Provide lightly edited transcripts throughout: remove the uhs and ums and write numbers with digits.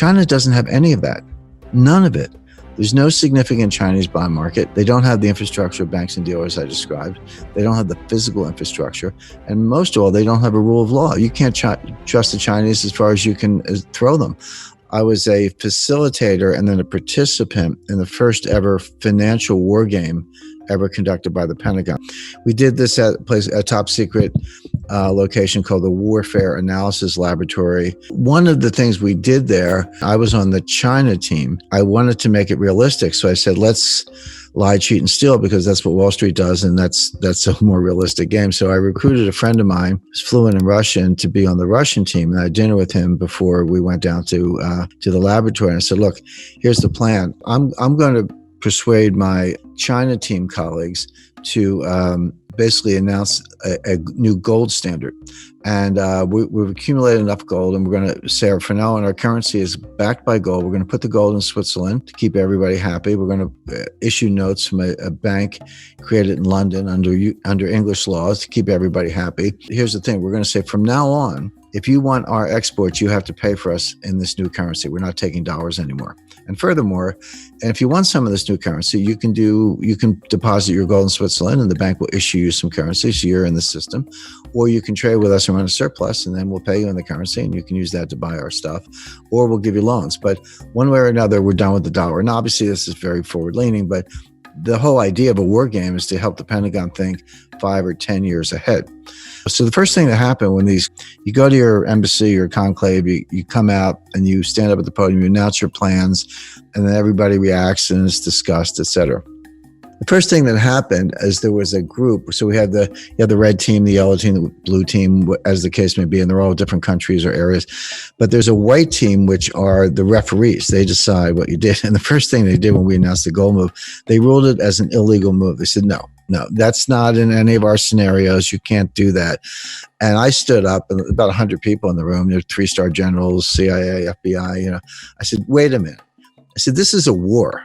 China doesn't have any of that. None of it. There's no significant Chinese bond market. They don't have the infrastructure of banks and dealers I described. They don't have the physical infrastructure. And most of all, they don't have a rule of law. You can't trust the Chinese as far as you can throw them. I was a facilitator and then a participant in the first ever financial wargame ever conducted by the Pentagon. We did this at a top secret location called the Warfare Analysis Laboratory. One of the things we did there, I was on the China team. I wanted to make it realistic. So I said, let's lie, cheat, and steal, because that's what Wall Street does, and that's a more realistic game. So I recruited a friend of mine who's fluent in Russian to be on the Russian team, and I had dinner with him before we went down to the laboratory. And I said, look, here's the plan. I'm going to persuade my China team colleagues to basically announce a new gold standard. And we've accumulated enough gold, and we're going to say for now on, our currency is backed by gold. We're going to put the gold in Switzerland to keep everybody happy. We're going to issue notes from a bank created in London under English laws to keep everybody happy. Here's the thing. We're going to say from now on, if you want our exports, you have to pay for us in this new currency. We're not taking dollars anymore. And furthermore, and if you want some of this new currency, you can deposit your gold in Switzerland and the bank will issue you some currency, so you're in the system. Or you can trade with us and run a surplus, and then we'll pay you in the currency and you can use that to buy our stuff, or we'll give you loans. But one way or another, we're done with the dollar. And obviously this is very forward leaning, but the whole idea of a war game is to help the Pentagon think 5 or 10 years ahead. So the first thing that happened when you go to your embassy or conclave, you come out and you stand up at the podium, you announce your plans, and then everybody reacts and it's discussed, et cetera. The first thing that happened is there was a group. So we had the red team, the yellow team, the blue team, as the case may be, and they're all different countries or areas. But there's a white team, which are the referees. They decide what you did. And the first thing they did when we announced the gold move, they ruled it as an illegal move. They said, no, that's not in any of our scenarios. You can't do that. And I stood up, and about 100 people in the room. There's 3-star generals, CIA, FBI. I said, wait a minute. I said, this is a war.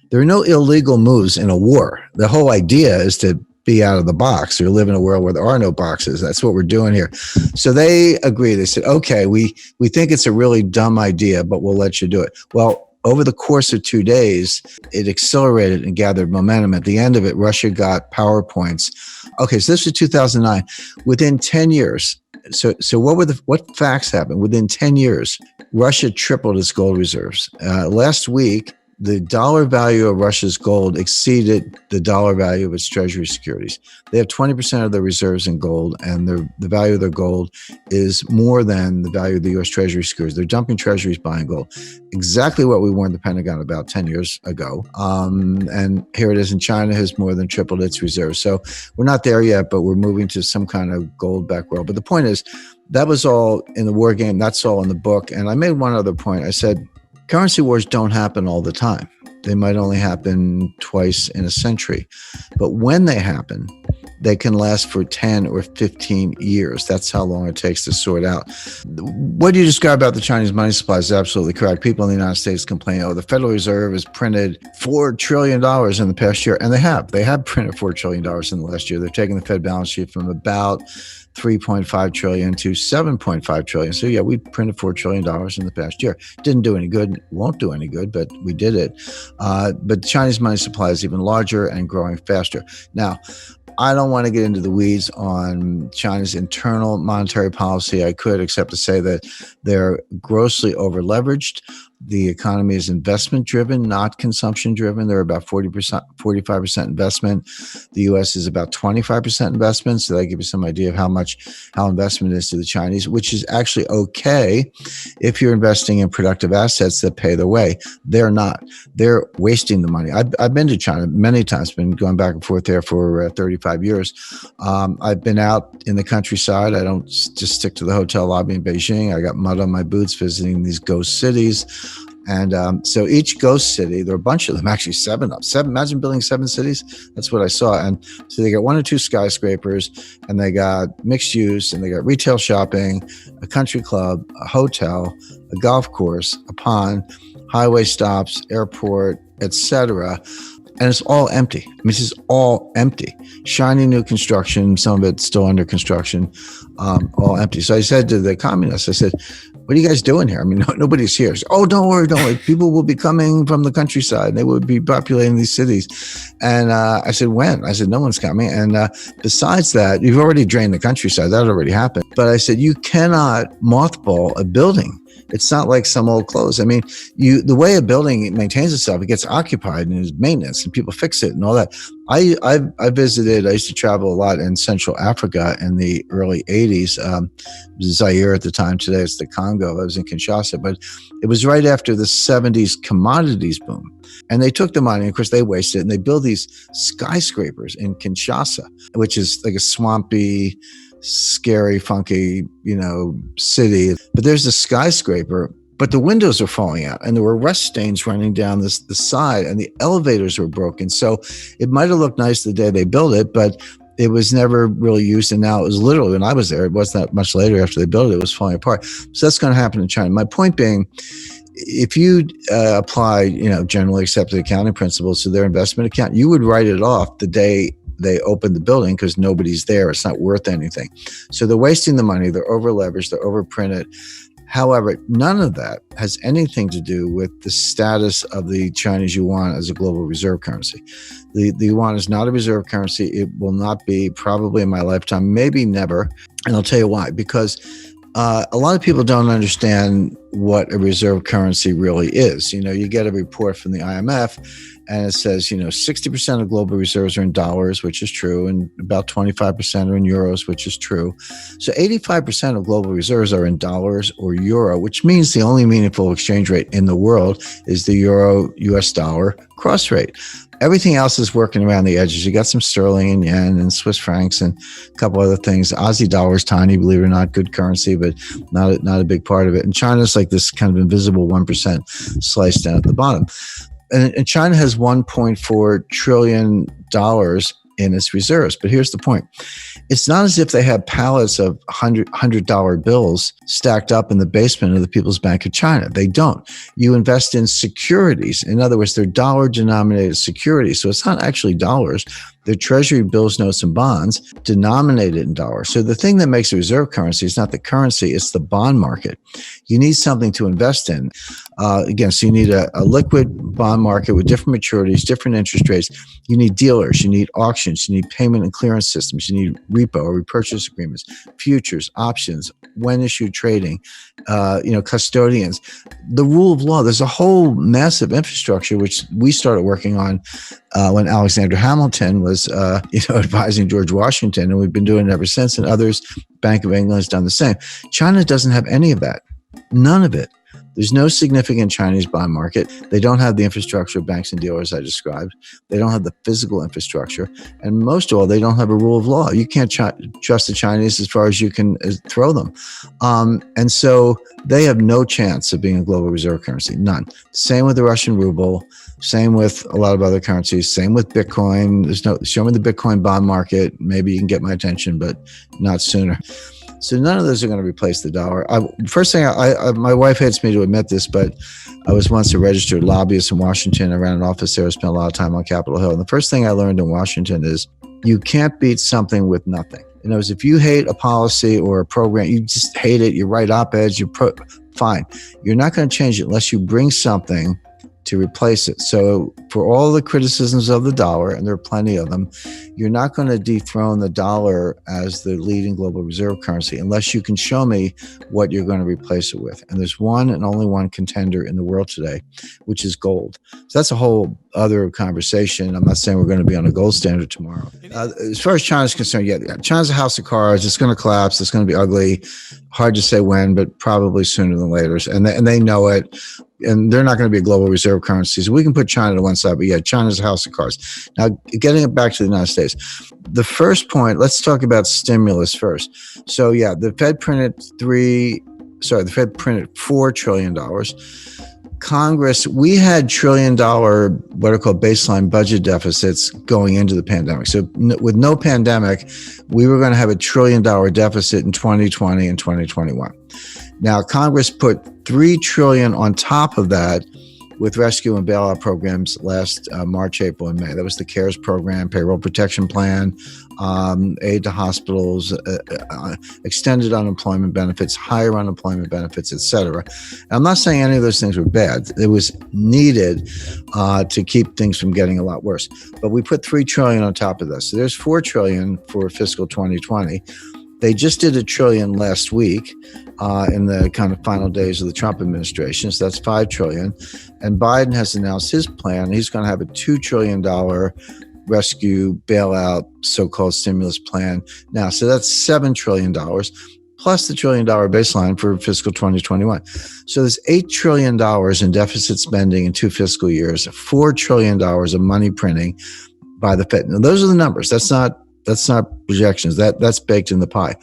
There are no illegal moves in a war. The whole idea is to be out of the box or live in a world where there are no boxes. That's what we're doing here. So they agreed. They said, okay, we think it's a really dumb idea, but we'll let you do it. Well, over the course of 2 days, it accelerated and gathered momentum. At the end of it, Russia got PowerPoints. Okay, so this was 2009. Within 10 years, so what facts happened? Within 10 years, Russia tripled its gold reserves. Last week, the dollar value of Russia's gold exceeded the dollar value of its treasury securities. They have 20% of their reserves in gold, and the value of their gold is more than the value of the U.S. treasury securities. They're dumping treasuries, buying gold. Exactly what we warned the Pentagon about 10 years ago. And here it is, and China has more than tripled its reserves. So we're not there yet, but we're moving to some kind of gold-backed world. But the point is, that was all in the war game. That's all in the book. And I made one other point. I said, currency wars don't happen all the time. They might only happen twice in a century. But when they happen, they can last for 10 or 15 years. That's how long it takes to sort out. What you describe about the Chinese money supply is absolutely correct. People in the United States complain, the Federal Reserve has printed $4 trillion in the past year. And they have printed $4 trillion in the last year. They're taking the Fed balance sheet from about 3.5 trillion to 7.5 trillion. So yeah, we printed $4 trillion in the past year. Didn't do any good, won't do any good, but we did it. But Chinese money supply is even larger and growing faster. Now, I don't want to get into the weeds on China's internal monetary policy. I could, except to say that they're grossly over-leveraged. The economy is investment-driven, not consumption-driven. They're about 45% investment. The U.S. is about 25% investment. So that gives you some idea of how investment is to the Chinese, which is actually okay if you're investing in productive assets that pay the way. They're not. They're wasting the money. I've been to China many times, been going back and forth there for 35 years. I've been out in the countryside. I don't just stick to the hotel lobby in Beijing. I got mud on my boots visiting these ghost cities. And so each ghost city, there are a bunch of them, actually seven. Imagine building 7 cities. That's what I saw. And so they got 1 or 2 skyscrapers, and they got mixed use, and they got retail shopping, a country club, a hotel, a golf course, a pond, highway stops, airport, etc. And it's all empty. I mean, it's just all empty. Shiny new construction, some of it still under construction, all empty. So I said to the communists, I said, what are you guys doing here? I mean, nobody's here. So, oh, don't worry. People will be coming from the countryside. And they will be populating these cities. And I said, when? I said, no one's coming. And besides that, you've already drained the countryside. That already happened. But I said, you cannot mothball a building. It's not like some old clothes. I mean, the way a building maintains itself, it gets occupied and there's maintenance and people fix it and all that. I visited, I used to travel a lot in Central Africa in the early 80s. Zaire at the time, today it's the Congo. I was in Kinshasa, but it was right after the 70s commodities boom. And they took the money, of course they wasted it, and they built these skyscrapers in Kinshasa, which is like a swampy, scary, funky, city. But there's a skyscraper, but the windows are falling out and there were rust stains running down the side and the elevators were broken. So it might have looked nice the day they built it, but it was never really used. And now it was literally, when I was there, it wasn't that much later after they built it, it was falling apart. So that's going to happen in China. My point being, if you apply, generally accepted accounting principles to their investment account, you would write it off the day they open the building because nobody's there. It's not worth anything. So they're wasting the money. They're over leveraged. They're overprinted. However, none of that has anything to do with the status of the Chinese yuan as a global reserve currency. The yuan is not a reserve currency. It will not be, probably in my lifetime, maybe never. And I'll tell you why. Because a lot of people don't understand what a reserve currency really is. You get a report from the IMF and it says, 60% of global reserves are in dollars, which is true, and about 25% are in euros, which is true. So 85% of global reserves are in dollars or euro, which means the only meaningful exchange rate in the world is the euro-US dollar cross rate. Everything else is working around the edges. You got some sterling and yen and Swiss francs and a couple other things. Aussie dollar is tiny, believe it or not, good currency, but not a big part of it. And China's like this kind of invisible 1% sliced down at the bottom. And China has $1.4 trillion in its reserves. But here's the point. It's not as if they have pallets of $100 bills stacked up in the basement of the People's Bank of China. They don't. You invest in securities. In other words, they're dollar-denominated securities. So it's not actually dollars. They're treasury bills, notes, and bonds denominated in dollars. So the thing that makes a reserve currency is not the currency, it's the bond market. You need something to invest in. Again, so you need a liquid bond market with different maturities, different interest rates. You need dealers, you need auctions, you need payment and clearance systems, you need repo or repurchase agreements, futures, options, when issued trading, custodians. The rule of law, there's a whole massive infrastructure, which we started working on when Alexander Hamilton was, advising George Washington, and we've been doing it ever since. And others, Bank of England has done the same. China doesn't have any of that, none of it. There's no significant Chinese bond market. They don't have the infrastructure of banks and dealers I described. They don't have the physical infrastructure. And most of all, they don't have a rule of law. You can't trust the Chinese as far as you can throw them. And so they have no chance of being a global reserve currency, none. Same with the Russian ruble, same with a lot of other currencies, same with Bitcoin. Show me the Bitcoin bond market. Maybe you can get my attention, but not sooner. So none of those are going to replace the dollar. First thing, my wife hates me to admit this, but I was once a registered lobbyist in Washington. I ran an office there. I spent a lot of time on Capitol Hill. And the first thing I learned in Washington is you can't beat something with nothing. In other words, if you hate a policy or a program, you just hate it, you write op-eds, fine. You're not going to change it unless you bring something to replace it. So for all the criticisms of the dollar, and there are plenty of them, you're not going to dethrone the dollar as the leading global reserve currency unless you can show me what you're going to replace it with. And there's one and only one contender in the world today, which is gold. So that's a whole other conversation. I'm not saying we're going to be on a gold standard tomorrow. As far as China's concerned, China's a house of cards. It's going to collapse. It's going to be ugly. Hard to say when, but probably sooner than later. And they know it. And they're not going to be a global reserve currency. So we can put China to one side, but China's a house of cards. Now, getting it back to the United States, the first point, let's talk about stimulus first. So the Fed printed $4 trillion. Congress, we had $1 trillion, what are called baseline budget deficits going into the pandemic. So with no pandemic, we were going to have $1 trillion deficit in 2020 and 2021. Now, Congress put $3 trillion on top of that with rescue and bailout programs last March, April, and May. That was the CARES program, payroll protection plan, aid to hospitals, extended unemployment benefits, higher unemployment benefits, etc. I'm not saying any of those things were bad. It was needed to keep things from getting a lot worse. But we put $3 trillion on top of this. So there's $4 trillion for fiscal 2020. They just did $1 trillion last week in the kind of final days of the Trump administration. So that's $5 trillion. And Biden has announced his plan. He's going to have a $2 trillion rescue bailout, so-called stimulus plan now. So that's $7 trillion plus the $1 trillion baseline for fiscal 2021. So there's $8 trillion in deficit spending in 2 fiscal years, $4 trillion of money printing by the Fed. Now, those are the numbers. That's not projections. That's baked in the pie.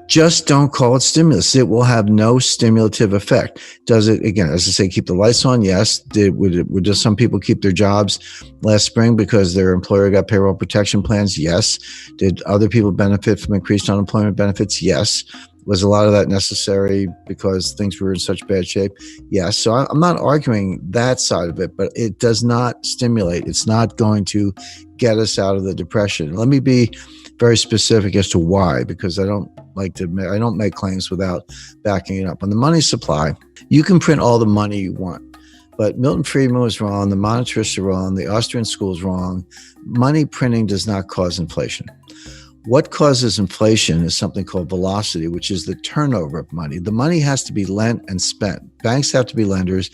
Just don't call it stimulus. It will have no stimulative effect. Does it, again, as I say, keep the lights on? Yes. Would just some people keep their jobs last spring because their employer got payroll protection plans? Yes. Did other people benefit from increased unemployment benefits? Yes. Was a lot of that necessary because things were in such bad shape? Yes. So I'm not arguing that side of it, but it does not stimulate. It's not going to get us out of the depression. Let me be very specific as to why, because I don't make claims without backing it up. On the money supply, you can print all the money you want, but Milton Friedman was wrong. The monetarists are wrong. The Austrian school is wrong. Money printing does not cause inflation. What causes inflation is something called velocity, which is the turnover of money. The money has to be lent and spent. Banks have to be lenders.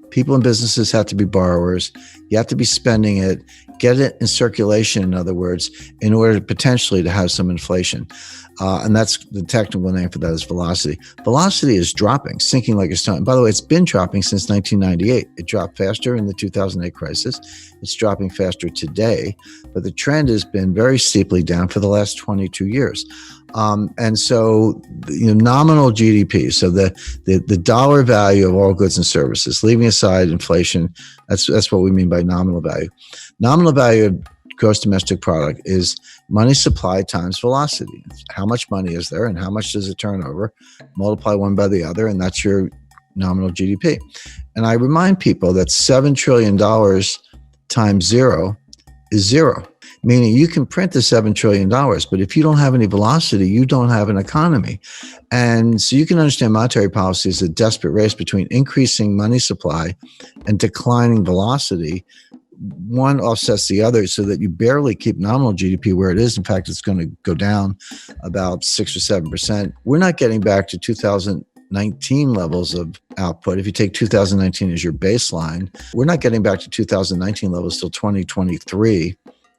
People and businesses have to be borrowers. You have to be spending it, get it in circulation, in other words, in order to potentially to have some inflation. And that's the technical name for that is velocity. Velocity is dropping, sinking like a stone. And by the way, it's been dropping since 1998. It dropped faster in the 2008 crisis. It's dropping faster today, but the trend has been very steeply down for the last 22 years. And so, nominal GDP, so the dollar value of all goods and services, leaving aside inflation, that's what we mean by nominal value. Nominal value of gross domestic product is money supply times velocity. How much money is there and how much does it turn over? Multiply one by the other, and that's your nominal GDP. And I remind people that $7 trillion times zero is zero, meaning you can print the $7 trillion, but if you don't have any velocity, you don't have an economy. And so you can understand monetary policy is a desperate race between increasing money supply and declining velocity. One offsets the other so that you barely keep nominal GDP where it is. In fact, it's going to go down about 6 or 7%. We're not getting back to 2019 levels of output. If you take 2019 as your baseline, we're not getting back to 2019 levels till 2023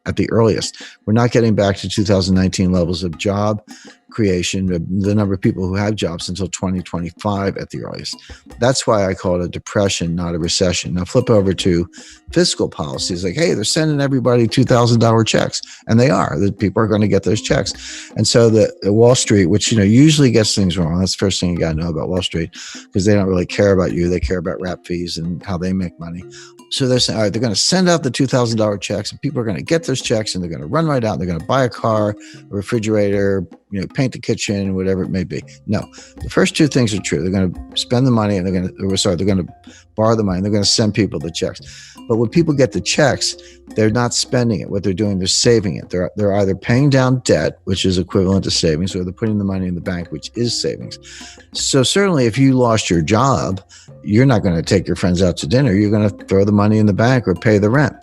at the earliest. We're not getting back to 2019 levels of job creation, the number of people who have jobs, until 2025 at the earliest. That's why I call it a depression, not a recession. Now flip over to fiscal policies. Like, hey, they're sending everybody $2,000 checks, and they are. The people are going to get those checks. And so the Wall Street, which usually gets things wrong. That's the first thing you got to know about Wall Street, because they don't really care about you. They care about rap fees and how they make money. So they're saying, all right, they're going to send out the $2,000 checks, and people are going to get those checks, and they're going to run right out. And they're going to buy a car, a refrigerator, paint the kitchen, whatever it may be. No, the first two things are true. They're going to spend the money, and they're going to borrow the money, and they're going to send people the checks. But when people get the checks, they're not spending it. What they're doing, they're saving it. They're either paying down debt, which is equivalent to savings, or they're putting the money in the bank, which is savings. So certainly if you lost your job, you're not going to take your friends out to dinner. You're going to throw the money in the bank or pay the rent.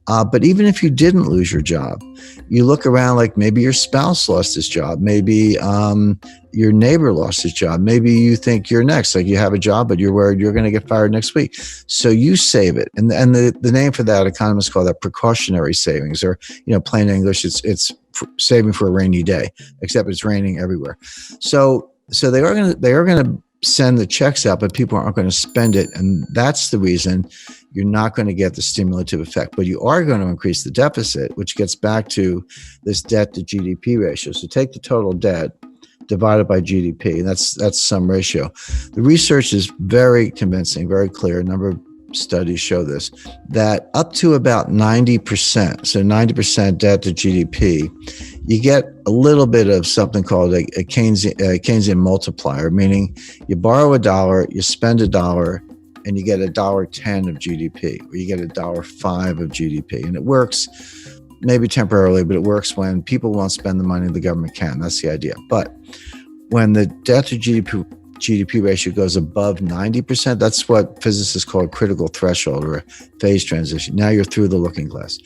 But even if you didn't lose your job, you look around, like maybe your spouse lost his job. Maybe your neighbor lost his job. Maybe you think you're next, like you have a job, but you're worried you're going to get fired next week. So you save it. And the name for that, economists call that precautionary savings, or, plain English, it's saving for a rainy day, except it's raining everywhere. So they are going to send the checks out, but people aren't going to spend it. And that's the reason you're not going to get the stimulative effect, but you are going to increase the deficit, which gets back to this debt to GDP ratio. So take the total debt divided by GDP. That's some ratio. The research is very convincing, very clear. A number of studies show this, that up to about 90%, so 90% debt to GDP, you get a little bit of something called a Keynesian multiplier, meaning you borrow $1, you spend $1, and you get $1.10 of GDP, or you get $1.05 of GDP. And it works maybe temporarily, but it works when people won't spend the money the government can. That's the idea. But when the debt to GDP ratio goes above 90%, that's what physicists call a critical threshold or a phase transition. Now you're through the looking glass.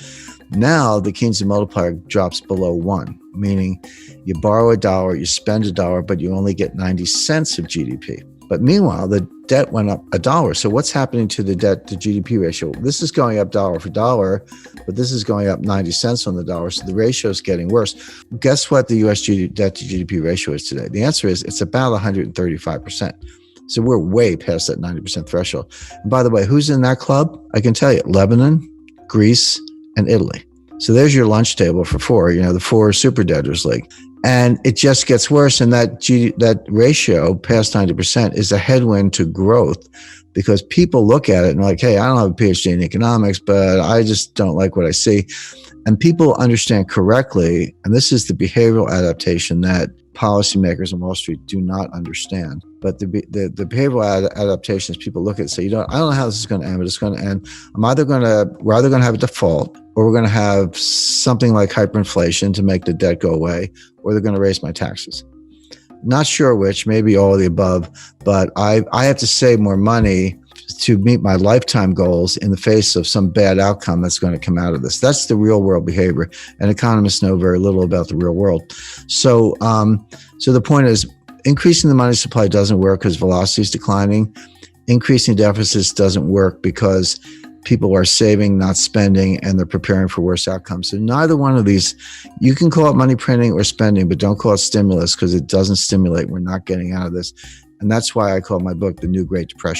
Now the Keynesian multiplier drops below 1, meaning you borrow $1, you spend $1, but you only get 90 cents of GDP. But meanwhile, the debt went up $1. So what's happening to the debt to GDP ratio? This is going up dollar for dollar, but this is going up 90 cents on the dollar. So the ratio is getting worse. Guess what the US debt to GDP ratio is today? The answer is it's about 135%. So we're way past that 90% threshold. And by the way, who's in that club? I can tell you, Lebanon, Greece, and Italy. So there's your lunch table for four, the four super debtors league. And it just gets worse. And that ratio past 90% is a headwind to growth, because people look at it and are like, hey, I don't have a PhD in economics, but I just don't like what I see. And people understand correctly, and this is the behavioral adaptation that policymakers on Wall Street do not understand. But the behavioral adaptations, people look at it and say, I don't know how this is going to end, but it's going to end. We're either going to have a default, or we're going to have something like hyperinflation to make the debt go away, or they're going to raise my taxes. Not sure which, maybe all of the above, but I have to save more money to meet my lifetime goals in the face of some bad outcome that's going to come out of this. That's the real world behavior, and economists know very little about the real world. So the point is, increasing the money supply doesn't work because velocity is declining. Increasing deficits doesn't work because people are saving, not spending, and they're preparing for worse outcomes. So neither one of these, you can call it money printing or spending, but don't call it stimulus, because it doesn't stimulate. We're not getting out of this. And that's why I call my book The New Great Depression.